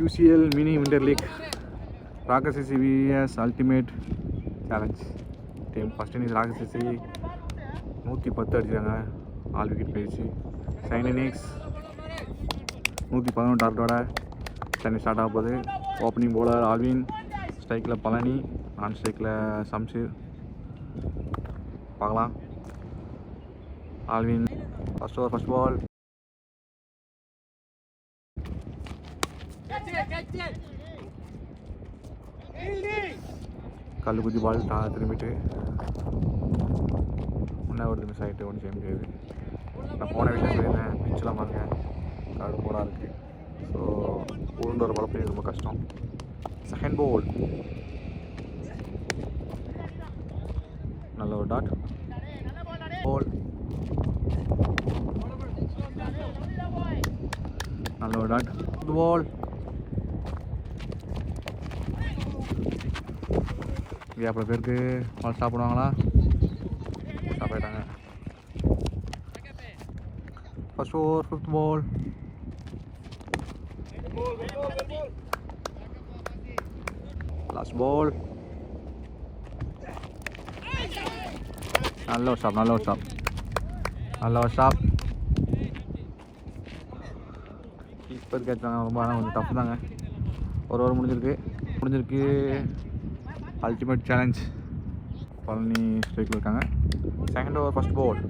QCL mini winter league ராகசிசி VS ultimate challenge team first innings ராகசிசி 110 அடிச்சிருக்காங்க, all wicket போயிடுச்சு. செகண்ட் இன்னிங்ஸ் 111 டார்கெட்டோட சென்னை ஸ்டார்ட் ஆக போகுது. ஓப்பனிங் பவுலர் ஆல்வின், ஸ்ட்ரைக்கில் பழனி, நான் ஸ்ட்ரைக்கில் சம்ஷீர். பார்க்கலாம். Alvin first over first ball. கல் குத்தி பால் திரும்பிட்டு முன்னே ஒரு மிஸ் ஆகிட்டு ஒன்றும் செய்ய முடியாது. நான் போன விஷயம் சொல்லியிருந்தேன், பிச்செலாம் பாருங்க காடு போடாக இருக்குது. ஸோ உருண்டு ஒரு பழப்பை ரொம்ப கஷ்டம். செகண்ட் பால் நல்ல ஒரு டாட் பால், நல்ல ஒரு டாட் பால். அவ்வளோ பேருக்கு பால் ஸ்டாப் பண்ணுவாங்களா? ஸ்டாப் ஆகிட்டாங்க. First over fifth ball. Last ball. நல்ல ஒரு ஸ்டாப், நல்ல ஒரு ஸ்டாப், நல்ல ஒரு ஸ்டாப். கீப்பர் கேட்சாங்க, ரொம்ப கொஞ்சம் டஃப் தாங்க. ஒரு ஓவர் முடிஞ்சிருக்கு. அல்டிமேட் சேலஞ்ச் பழனி ஸ்ட்ரைக்கில் இருக்காங்க. Second over first ball.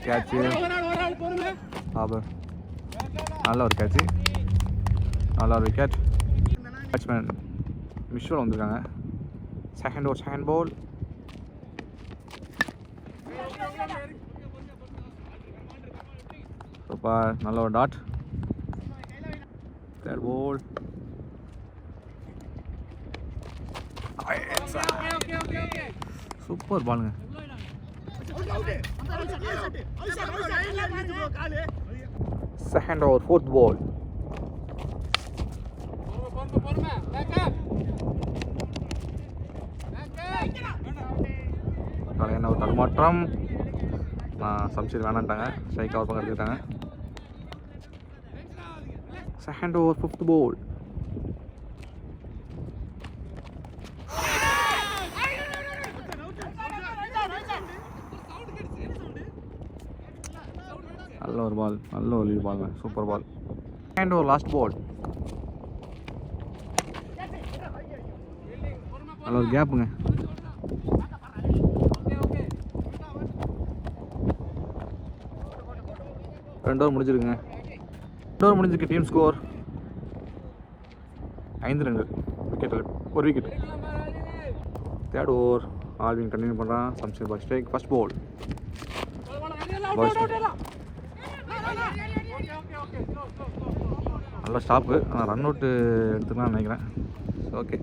Catch offer, நல்ல ஒரு கேட்சு, நல்ல ஒரு விக்கெட். பேட்ஸ்மேன் மிஷ்வல் வந்திருக்காங்க. Second over second ball. Super, நல்ல ஒரு டாட். Third ball. சூப்பர் பாலுங்க. Second over fourth ball. என்ன ஒரு தடுமாற்றம். சம்ஷீர் வேணான்ட்டாங்க, ஸ்ட்ரைக் அவுட் பண்ண எடுத்துக்கிட்டாங்க. Second over fifth ball. நல்ல ஒரு பால், நல்ல ஒரு leave ball, super ball. Second over last ball. நல்ல ஒரு கேப்புங்க. ரெண்டு ஓவர் முடிஞ்சிருக்குங்க. டீம் ஸ்கோர் 5 ரன்கள், விக்கெட்டில் ஒரு wicket. Third over Alvin continue பண்ணுறான். Shamsher bhai strike. First ball நல்ல ஸ்டாப்பு, ஆனால் ரன் அவுட்டு எடுத்துக்கலாம்னு நினைக்கிறேன். ஓகே.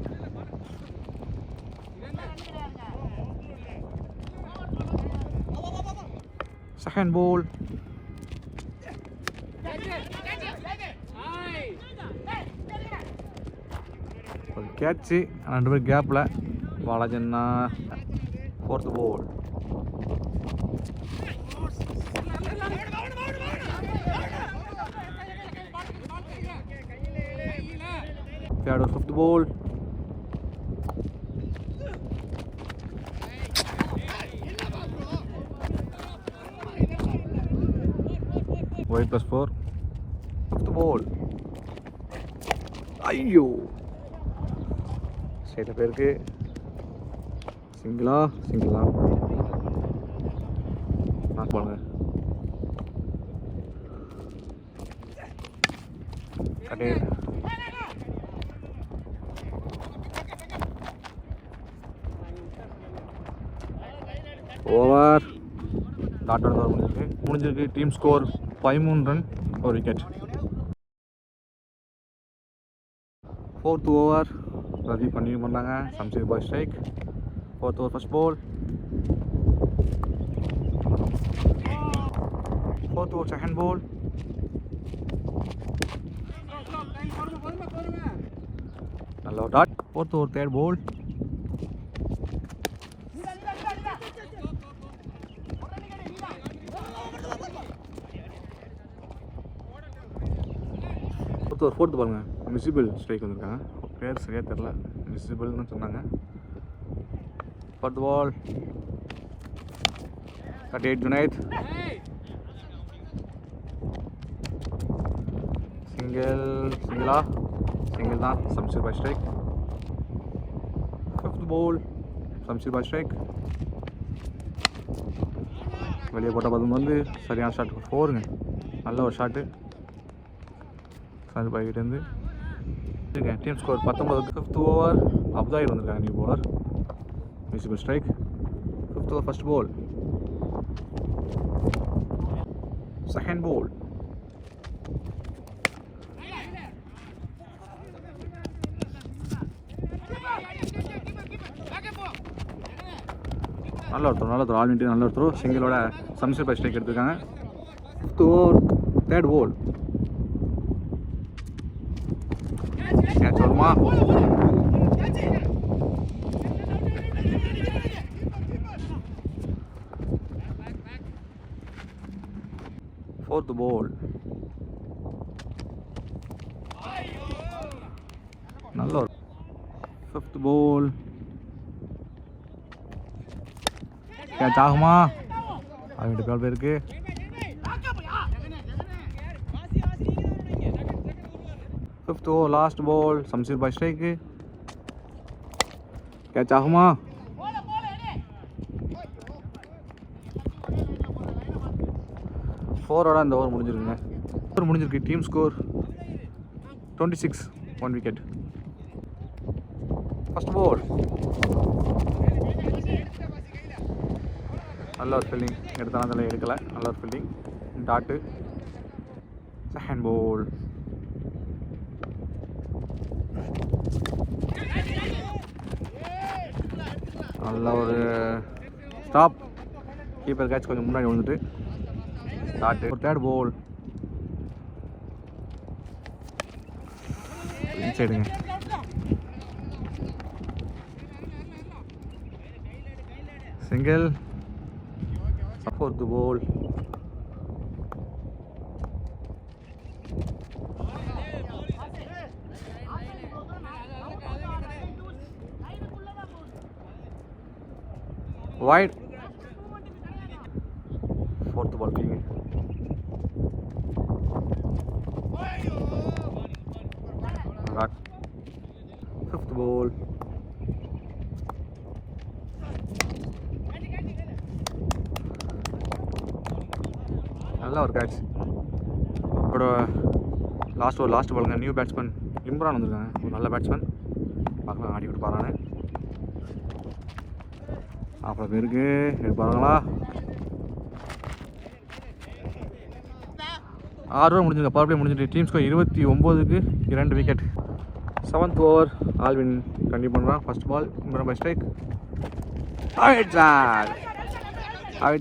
Second ball. ஒரு கேட்சு, ரெண்டு பேர் கேப்பில். பாலாஜன்னா fourth ball. Third over fifth ball. Wide +4. Fifth ball. ஐயோ, சில பேருக்கு சிங்கிளா நான் பாருங்க. கடை ஓவர் டாட் முடிஞ்சிருக்கு. டீம் ஸ்கோர் 13 ரன், ஒரு wicket. Fourth over Ravi continue பண்ணாங்க. Shamsheer bhai strike. Fourth over first ball. Fourth over second ball. நல்ல ஒரு dot. Fourth over third ball. Fourth பாருங்க மிசிபிள் ஸ்ட்ரைக் வந்திருக்காங்க. பேர் சரியாக தெரில, மிசிபிள்னு சொன்னாங்க. ஃபோர்த் பால் 38 Junaid. சிங்கிள் தான். சம்ஷீர் பாய் ஸ்ட்ரைக். ஃபிஃப்த் பால் சம்ஷீர் பாய் ஸ்ட்ரைக். வெளியே போட்ட பதம் வந்து சரியான ஷாட் 4ங்க. நல்ல ஒரு ஷாட்டு சம்ஷீர் பாய் கிட்டேருந்து. Team score 19. 5th ஓவர் அப்தாயில் வந்திருக்காங்க நியூ பவுலர். மிசிபிள் strike. 5th over first ball. Second ball. நல்ல ஒருத்தர் ஆல் இண்டியா நல்ல ஒருத்தர் சிங்கிளோட சம்ஷீர் பாய் ஸ்ட்ரைக் எடுத்திருக்காங்க. 5th over third ball. Catch வருமா? Fourth ball. நல்ல ஒரு 5th பால். கேட்ச் ஆகுமா? அவங்க கால் பேருக்கு. 5th over last ball. Shamsheer bhai strike. Catch ஆகுமா? ஃபோரோட அந்த ஓவர் முடிஞ்சிருக்குங்க. முடிஞ்சிருக்கு. Team score 26. 1 wicket. First ball. நல்ல ஒரு ஃபீல்டிங் எடுத்தாலும் அதில் எடுக்கலை. நல்ல ஒரு ஃபீல்டிங் டாட்டு. Second ball. நல்ல ஒரு ஸ்டாப். கீப்பர் கேட்ச் கொஞ்சம் முன்னாடி விழுந்துட்டு டாட்டு. ஒரு தேர்ட் பால். இன்சைடுங்க. சிங்கிள். 4th பால். wide. 4th ball clean. Got 5th ball. நல்ல ஒரு கேட்ச். இப்போ லாஸ்ட் பாலுங்க. நியூ பேட்ஸ்மேன் இம்ரான் வந்திருக்காங்க. ஒரு நல்ல பேட்ஸ்மேன். பார்க்கலாம் ஆடி விட்டு பாருங்க. அப்புறம் பேருக்கு எடுப்பாங்களா? 6 ஓவர் முடிஞ்சிருக்கு. பவர் பிளே முடிஞ்சிட்டு டீம் ஸ்கோர் 29க்கு 2 விக்கெட். 7th ஓவர் ஆல்வின் கண்டிப்பாக பண்ணுறான். First ball Imran by strike. அவிட்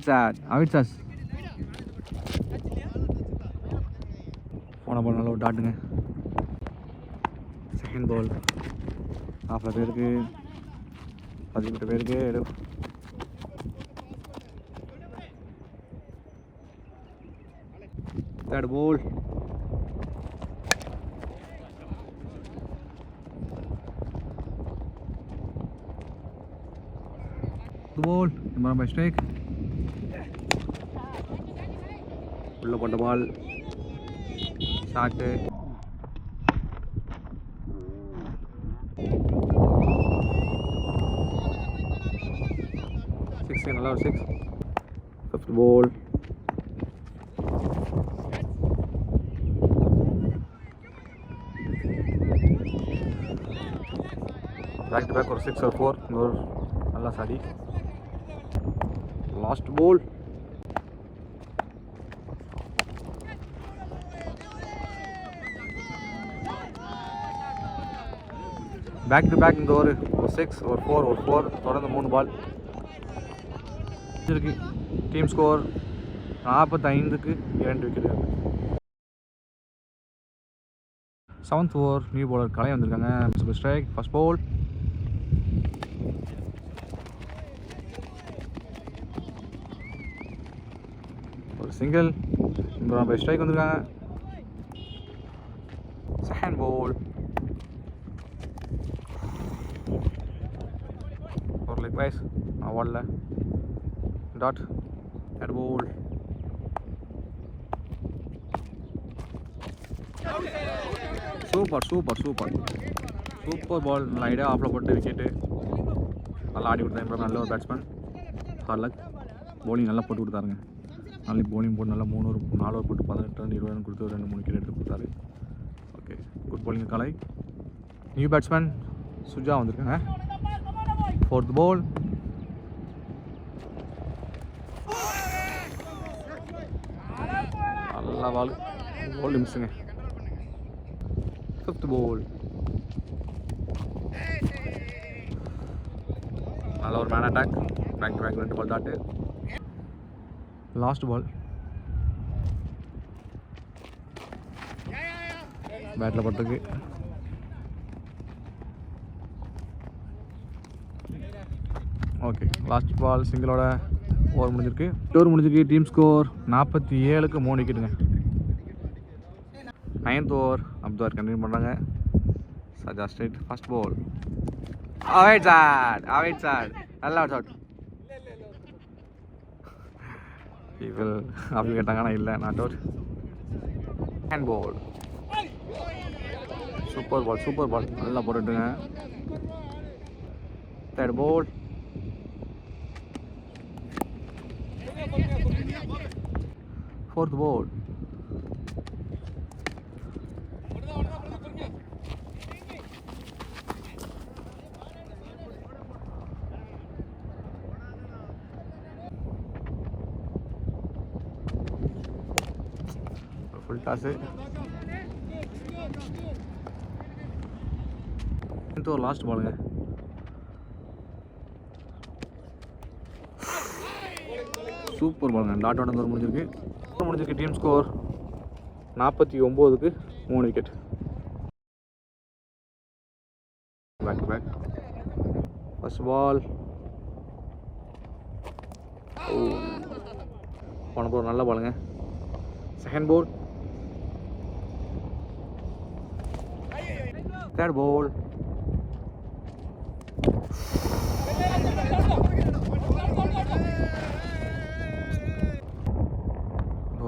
சார் போன பால் நல்ல ஒரு டாட்டுங்க. செகண்ட் பால் 40 பேருக்கு 18 பேருக்கு எடு. Third ball. Ball Imran by strike. உள்ள போட்ட பால் ஷாட்டு. 6 நல்ல ஒரு 6. 5th ball. Back to back ஒரு 6 or 4. ஒரு நல்லா சாடி. Last ball. Back to back இந்த ஒரு 6 or 4 or 4 தொடர்ந்து 3 பால் இருக்கு. டீம் ஸ்கோர் 45க்கு 2 wicket. 7th over new bowler Kalai வந்திருக்காங்க. ஸ்ட்ரைக். First ball. ஒரு சிங்கிள். இம்ரான் பை ஸ்ட்ரைக் வந்திருக்காங்க. And ball. Or likewise. Wall. Dot. And ball. Super ball. லைடாக ஆஃபில் போட்டு விக்கெட்டு. நல்லா ஆடி கொடுத்தாங்க. நல்ல ஒரு பேட்ஸ்மேன். ஹார்லக் பவுலிங் நல்லா போட்டு கொடுத்தாருங்க. நாளைக்கு பவுலிங் போட்டு நல்லா 3 ஓவர் 4 ஓவர் போட்டு 18 ரன் 20 ரன் கொடுத்து 2-3 விக்கெட் எடுத்து கொடுத்தாரு. ஓகே, குட் பவுலிங் காலை. நியூ பேட்ஸ்மேன் சுஜா வந்திருக்காங்க. 4th பால். நல்லா பால் மிஸ்ஸுங்க. 5th ball. நல்ல ஒரு man attack. Back to back 2 ball dot. Last ball. பேட்டில் பட்டிருக்கு. ஓகே, லாஸ்ட் பால் சிங்கிளோட ஓவர் முடிஞ்சிருக்கு. டீம் ஸ்கோர் 47க்கு 3 விக்கெட்டுங்க. 9th ஓவர் அப்துல் கண்டினியூ பண்ணுறாங்க. சஜா ஸ்ட்ரைட். First ball. அவைட் சார் நல்லா ஷாட். இவள் அப்படி கேட்டாங்கன்னா இல்லை, not out. Hand ball. Super ball நல்லா போட்டுட்டுங்க. 3rd ball. Fourth ball. Full toss. Into last ball. Super பாலுங்க. டாட் ஆன தூரம் முடிஞ்சிருக்கு. Team score 49க்கு 3 wicket. Back to back. First ball. போன பால் நல்ல பாலுங்க. Second ball. 3rd ball.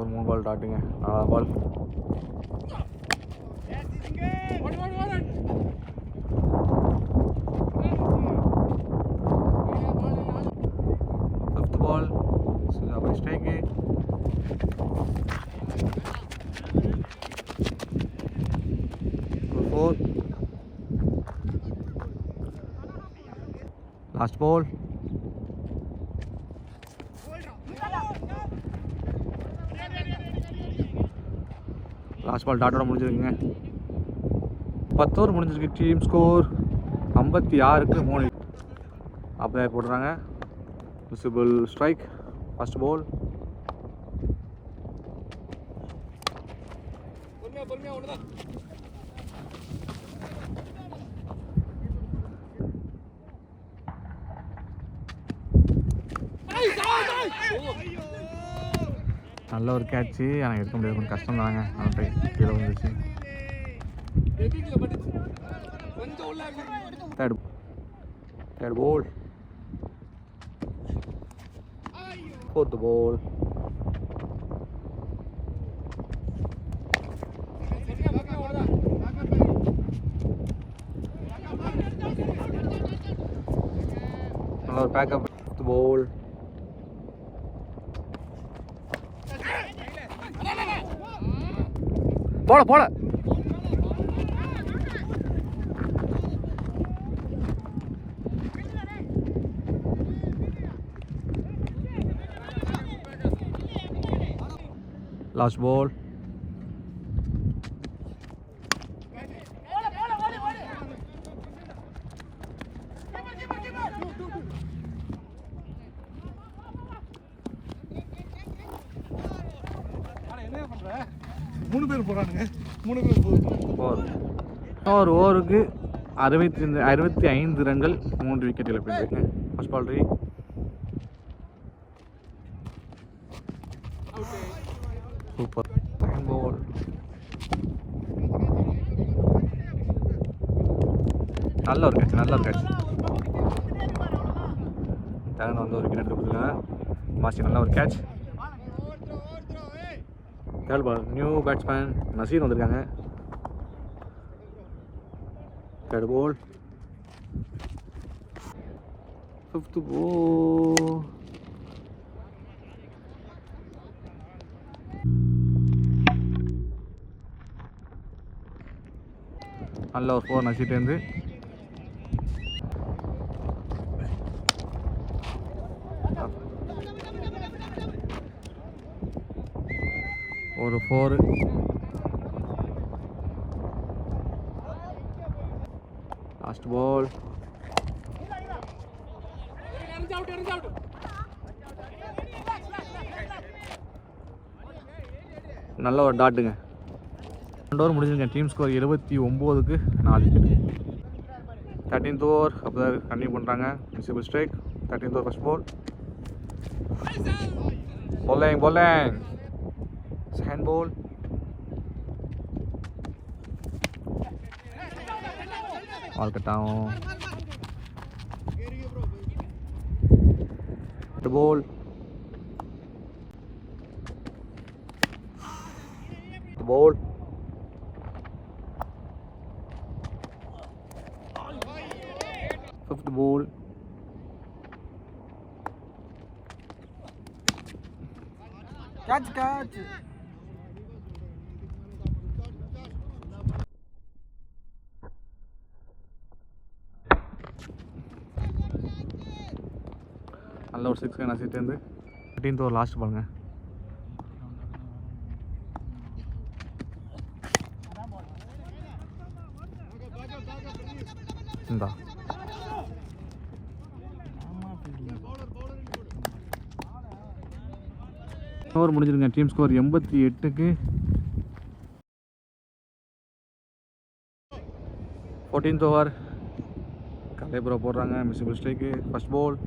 ஒரு 3 பால் டாட்டுங்க. 4th ball. Fifth ball. Suja strike. Fourth. Last ball. Last ball டாட்டோட முடிஞ்சிருக்குங்க. 10 ஓவர் முடிஞ்சிருக்கு. டீம் ஸ்கோர் 56க்கு 3. அப்படியே போடுறாங்க. விசிபிள் ஸ்ட்ரைக். First ball. நல்ல ஒரு கேட்ச்சு. எனக்கு எடுக்க முடியாது, கொஞ்சம் கஷ்டம் தாங்க. அந்த கீழே வந்துச்சு. 3rd ball. 4th ball. நல்ல ஒரு பேக்கப். 5th ball. போல லாஸ்ட் பால். மூணு பேர் போறானுங்க. 3 பேர் போகுது. ஒரு ஓவருக்கு 65 ரன்கள் 3 விக்கெட் இழப்பிருக்கு. ஃபர்ஸ்ட் பால் ரீ. சூப்பர். Second ball. நல்ல ஒரு கேட்ச் டேரன் வந்து ஒரு விக்கெட் எடுத்து கொடுத்துருக்காங்க. மாசி நல்ல ஒரு catch. Third ball new batsman Nasir வந்திருக்காங்க. தேர்ட் பால் ஃபிஃப்த் பால் நல்ல ஒரு 4 நசீர்லேருந்து. ஒரு 4 லாஸ்ட் பால் நல்ல ஒரு டாட்டுங்க. 2 ஓவர் முடிஞ்சிருக்கேன். டீம் ஸ்கோர் 79க்கு 4 விக்கெட். 13th ஓவர் அப்போ கண்டினியூ பண்ணுறாங்க. மிசிபிள் strike. 13th over first ball bowling second ball all cut down. The ball fifth ball catch நல்ல ஒரு 6 நசிட்டேருந்து. 13th ஓவர் லாஸ்ட் பாருங்க. இந்தா ஓவர் முடிஞ்சிருங்க. டீம் ஸ்கோர் 88க்கு 14th ஓவர் கலைபுரா போடுறாங்க. மிசிபிள் ஸ்ட்ரைக்கு. ஃபர்ஸ்ட் பால்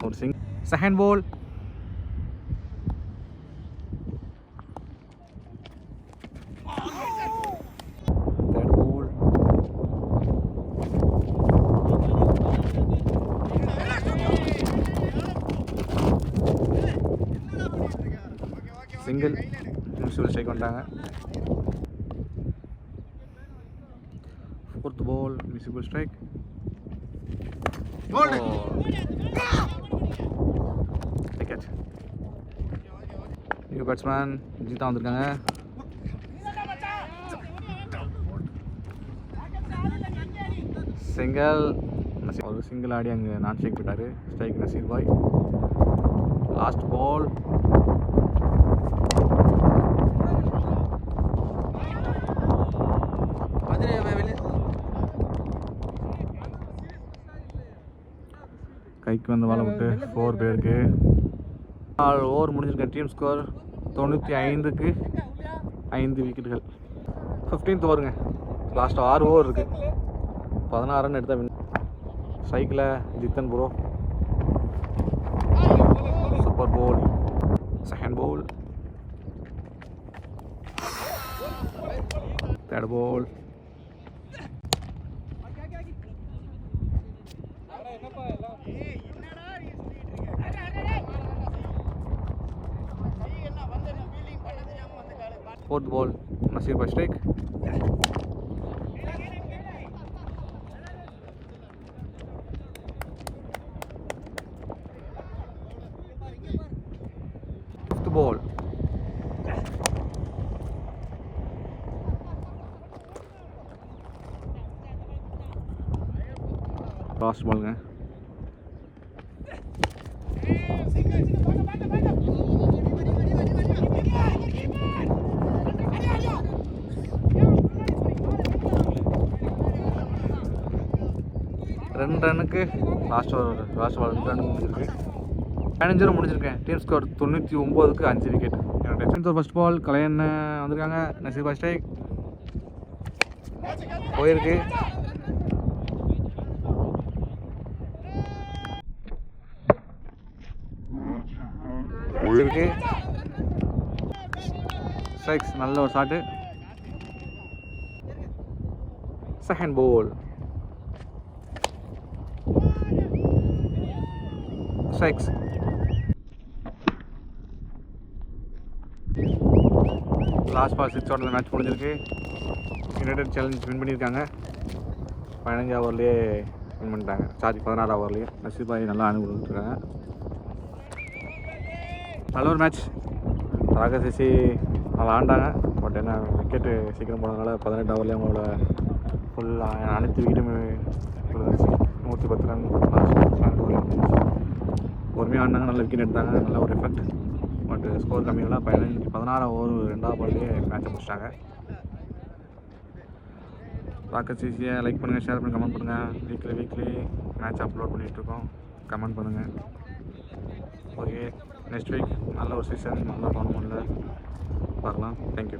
ஒரு single. Second ball third ball single. மிசிபிள் ஸ்ட்ரைக் வந்துட்டாங்க. ஃபோர்த் பால் மிசிபிள் ஸ்ட்ரைக். கேட்ச். நியூ பேட்ஸ்மேன் ஜீதா வந்திருக்காங்க. சிங்கிள். ஒரு சிங்கிள் ஆடி அங்கே நான் ஸ்ட்ரைக் போட்டார். Strike Nasir bhai. Last ball கைக்கு வந்த வாழை விட்டு 4 பேருக்கு. 4 ஓவர் முடிஞ்சிருக்கேன். டீம் ஸ்கோர் 95க்கு 5 விக்கெட்டுகள். 15th ஓவருங்க. லாஸ்ட் 6 ஓவர் இருக்குது. 16 ரன் எடுத்தால் வின். சைக்கிளை Jithan bro. Super ball. Second ball third ball fourth ball Nasir by strike. Fifth ball last ball nga. ரன்னுக்கு லாஸ்ட் பால் 2 ரன் முடிஞ்சிருக்கு. 15 முடிஞ்சிருக்கேன். டீம் ஸ்கோர் 99க்கு 5 விக்கெட். என்னோட ஃபர்ஸ்ட் பால் கலையன் வந்திருக்காங்க. நசீர் பாய் ஸ்ட்ரைக் போயிருக்கு. முடிஞ்சிருக்கு. ஸ்ட்ரைக்ஸ், நல்ல ஒரு shot. Second ball strikes. Last ball 6 ஓவரில் மேட்ச் முடிஞ்சிருக்கு. யுனைடெட் சேலஞ்ச் வின் பண்ணியிருக்காங்க. 15 ஓவர்லேயே வின் பண்ணிட்டாங்க. 16 ஓவர்லேயே நசீர் பாய் நல்லா அனுப்பிட்டுருக்காங்க. நல்ல ஒரு மேட்ச். ராகசிசி நல்லா ஆண்டாங்க. பட் என்ன விக்கெட்டு சீக்கிரம் போனதுனால 18 ஓவர்லேயே அவங்களோட ஃபுல்லாக அனைத்து விக்கெட்டுமே 110 ரன் பொறுமையாக ஆடினாங்க. நல்ல விக்கெட் எடுத்தாங்க. நல்ல ஒரு எஃபெக்ட். பட் ஸ்கோர் கம்மியாக 16 ஓவர் 2வது பால்லேயே மேட்சை முடிச்சிட்டாங்க. ராகசிசியை லைக் பண்ணுங்கள், ஷேர் பண்ணி கமெண்ட் பண்ணுங்கள். வீக்லி மேட்ச் அப்லோட் பண்ணிகிட்ருக்கோம். கமெண்ட் பண்ணுங்கள். ஓகே, நெக்ஸ்ட் வீக் நல்ல ஒரு சீசன் நல்ல டோர்னமெண்ட்டில் பார்க்கலாம். தேங்க்யூ.